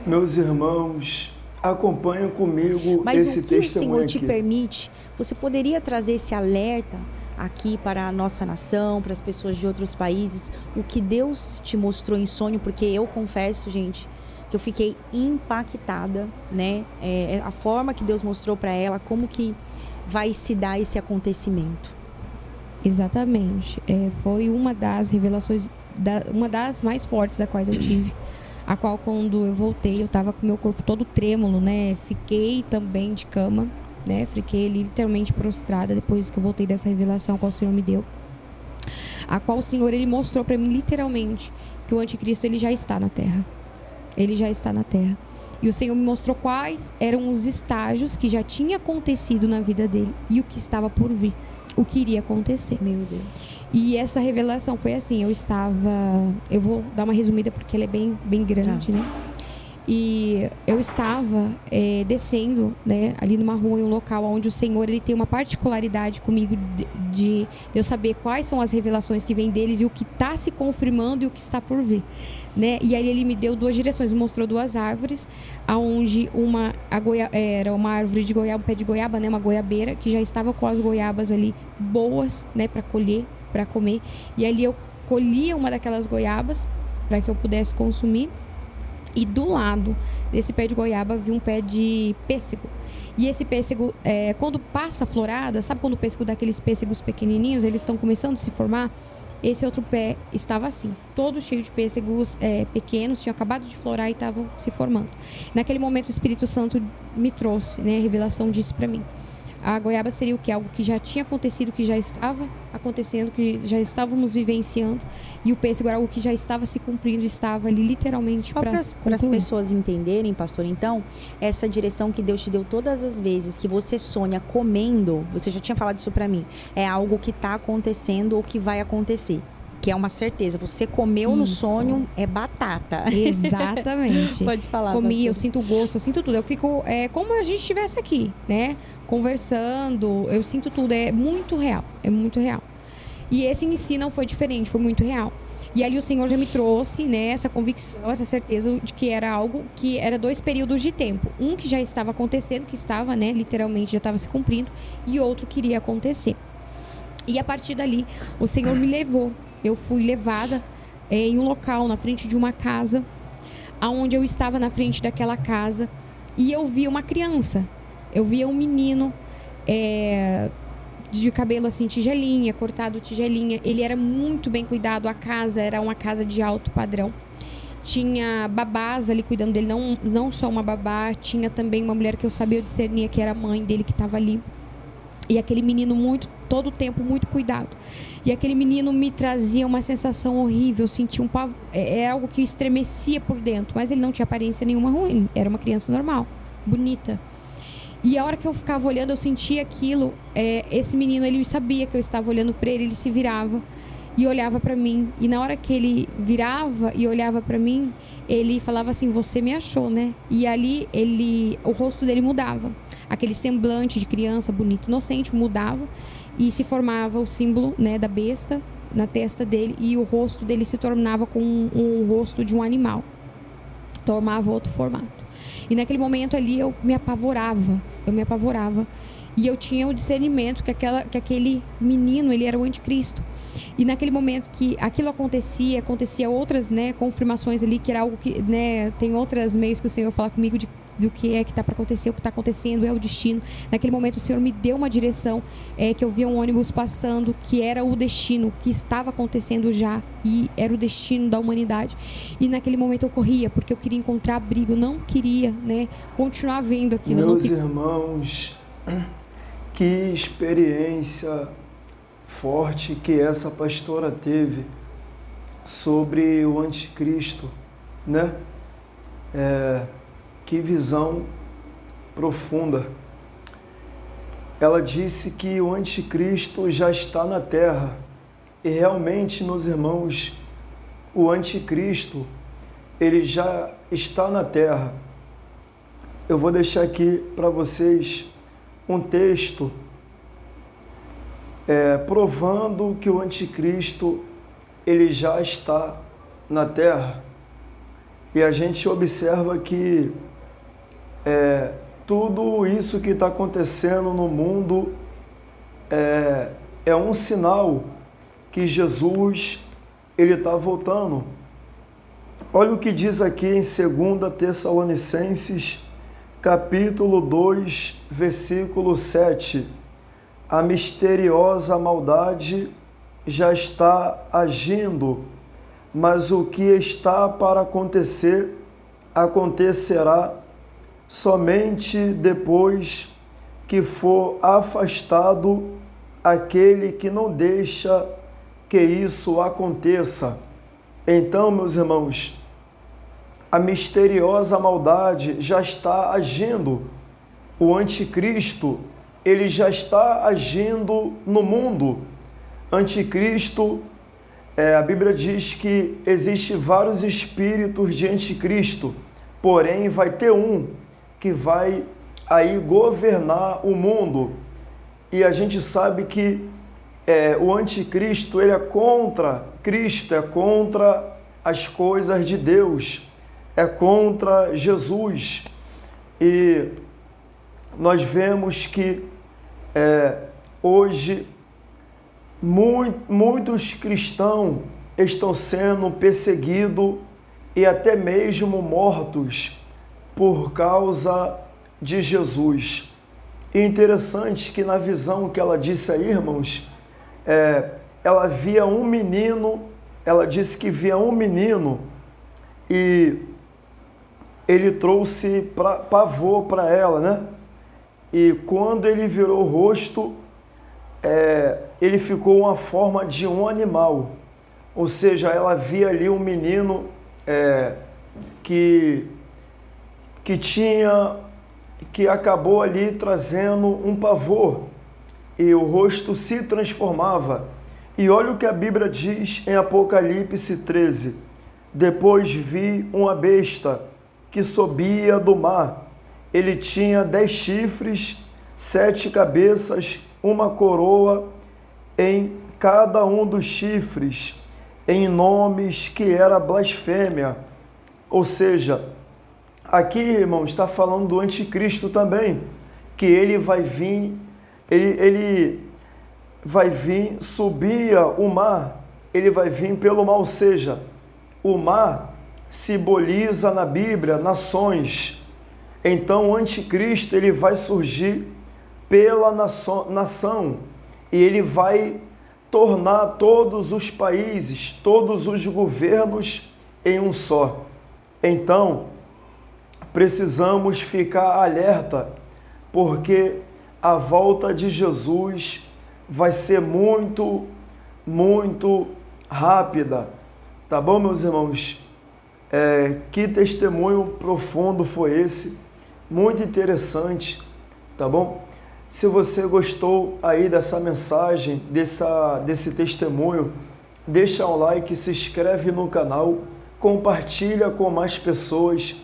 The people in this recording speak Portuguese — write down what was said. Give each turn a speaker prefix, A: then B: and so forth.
A: Meus irmãos, acompanhem comigo
B: Mas
A: esse
B: o que o
A: testemunho
B: Senhor te
A: aqui.
B: permite, você poderia trazer esse alerta aqui para a nossa nação, para as pessoas de outros países, o que Deus te mostrou em sonho, porque eu confesso, gente, que eu fiquei impactada, né? A forma que Deus mostrou para ela, como que vai se dar esse acontecimento.
C: Exatamente. Foi uma das revelações, uma das mais fortes da quais eu tive. A qual, quando eu voltei, eu tava com meu corpo todo trêmulo, né? Fiquei também de cama, né? Fiquei literalmente prostrada depois que eu voltei dessa revelação que o Senhor me deu. A qual o Senhor, ele mostrou para mim literalmente que o anticristo, ele já está na Terra. Ele já está na Terra. E o Senhor me mostrou quais eram os estágios que já tinha acontecido na vida dele e o que estava por vir, o que iria acontecer.
B: Meu Deus.
C: E essa revelação foi assim, eu vou dar uma resumida porque ela é bem grande, né? E eu estava descendo, né, ali numa rua, em um local onde o Senhor, ele tem uma particularidade comigo de eu saber quais são as revelações que vêm deles e o que está se confirmando e o que está por vir, né? E aí ele me deu duas direções, me mostrou duas árvores, aonde era uma árvore de goiaba, um pé de goiaba, né, uma goiabeira, que já estava com as goiabas ali boas, né, para colher, para comer. E ali eu colhia uma daquelas goiabas para que eu pudesse consumir. E do lado desse pé de goiaba havia um pé de pêssego. E esse pêssego, quando passa a florada, sabe quando o pêssego dá aqueles pêssegos pequenininhos, eles estão começando a se formar? Esse outro pé estava assim, todo cheio de pêssegos pequenos, tinham acabado de florar e estavam se formando. Naquele momento o Espírito Santo me trouxe, né, a revelação disse para mim. A goiaba seria o quê? Algo que já tinha acontecido, que já estava acontecendo, que já estávamos vivenciando. E o pêssego era algo que já estava se cumprindo, estava ali literalmente para
B: as pessoas entenderem, pastor, então, essa direção que Deus te deu todas as vezes que você sonha comendo, você já tinha falado isso para mim, é algo que está acontecendo ou que vai acontecer. Que é uma certeza. Você comeu no sonho, é batata.
C: Exatamente.
B: Pode falar,
C: comi,
B: pastor.
C: Eu sinto o gosto, eu sinto tudo. Eu fico como a gente estivesse aqui, né? Conversando, eu sinto tudo. É muito real, é muito real. E esse em si não foi diferente, foi muito real. E ali o Senhor já me trouxe, né, essa convicção, essa certeza de que era algo que era dois períodos de tempo. Um que já estava acontecendo, que estava, né, literalmente já estava se cumprindo, e outro que iria acontecer. E a partir dali, o Senhor me levou. Eu fui levada em um local, na frente de uma casa, onde eu estava na frente daquela casa, e eu via uma criança. Eu via um menino de cabelo assim, tigelinha, cortado tigelinha. Ele era muito bem cuidado, a casa era uma casa de alto padrão. Tinha babás ali cuidando dele, não só uma babá, tinha também uma mulher que eu sabia discernir que era a mãe dele que estava ali. E aquele menino todo o tempo muito cuidado. E aquele menino me trazia uma sensação horrível, eu sentia um pavor, algo que estremecia por dentro, mas ele não tinha aparência nenhuma ruim, era uma criança normal, bonita. E a hora que eu ficava olhando, eu sentia aquilo, esse menino, ele sabia que eu estava olhando para ele, ele se virava e olhava para mim. E na hora que ele virava e olhava para mim, ele falava assim, você me achou, né? E ali o rosto dele mudava. Aquele semblante de criança bonito, inocente, mudava e se formava o símbolo, né, da besta na testa dele, e o rosto dele se tornava com um rosto de um animal, tomava outro formato. E naquele momento ali eu me apavorava, e eu tinha o discernimento que aquele menino, ele era o anticristo. E naquele momento que aquilo acontecia outras, né, confirmações ali, que era algo que, né, tem outros meios que o Senhor fala comigo do que é que está para acontecer, o que está acontecendo, é o destino. Naquele momento o Senhor me deu uma direção, que eu via um ônibus passando, que era o destino, que estava acontecendo já, e era o destino da humanidade. E naquele momento eu corria, porque eu queria encontrar abrigo, não queria, né, continuar vendo aquilo.
A: Meus irmãos, que experiência forte que essa pastora teve sobre o anticristo, né? Que visão profunda. Ela disse que o anticristo já está na terra. E realmente, meus irmãos, o anticristo, ele já está na terra. Eu vou deixar aqui para vocês um texto provando que o anticristo, ele já está na terra. E a gente observa que tudo isso que está acontecendo no mundo é um sinal que Jesus ele está voltando. Olha o que diz aqui em 2 Tessalonicenses, capítulo 2, versículo 7. A misteriosa maldade já está agindo, mas o que está para acontecer, acontecerá somente depois que for afastado aquele que não deixa que isso aconteça. Então, meus irmãos, a misteriosa maldade já está agindo. O anticristo, ele já está agindo no mundo. Anticristo, a Bíblia diz que existe vários espíritos de anticristo, porém vai ter um que vai aí governar o mundo. E a gente sabe que o anticristo, ele é contra Cristo, é contra as coisas de Deus, é contra Jesus. E nós vemos que hoje muitos cristãos estão sendo perseguidos e até mesmo mortos por causa de Jesus. E interessante que na visão que ela disse aí, irmãos, ela via um menino, ela disse que via um menino e ele trouxe pavor para ela, né? E quando ele virou o rosto, ele ficou uma forma de um animal. Ou seja, ela via ali um menino que acabou ali trazendo um pavor. E o rosto se transformava. E olha o que a Bíblia diz em Apocalipse 13. Depois vi uma besta que subia do mar. Ele tinha 10 chifres, 7 cabeças, uma coroa em cada um dos chifres, em nomes que era blasfêmia. Ou seja, aqui, irmão, está falando do anticristo também, que ele vai vir, ele vai vir, subia o mar, ele vai vir pelo mar, ou seja, o mar simboliza na Bíblia nações. Então o anticristo ele vai surgir pela nação e ele vai tornar todos os países, todos os governos em um só. Então, precisamos ficar alerta, porque a volta de Jesus vai ser muito, muito rápida. Tá bom, meus irmãos? Que testemunho profundo foi esse? Muito interessante, tá bom? Se você gostou aí dessa mensagem, desse testemunho, deixa um like, se inscreve no canal, compartilha com mais pessoas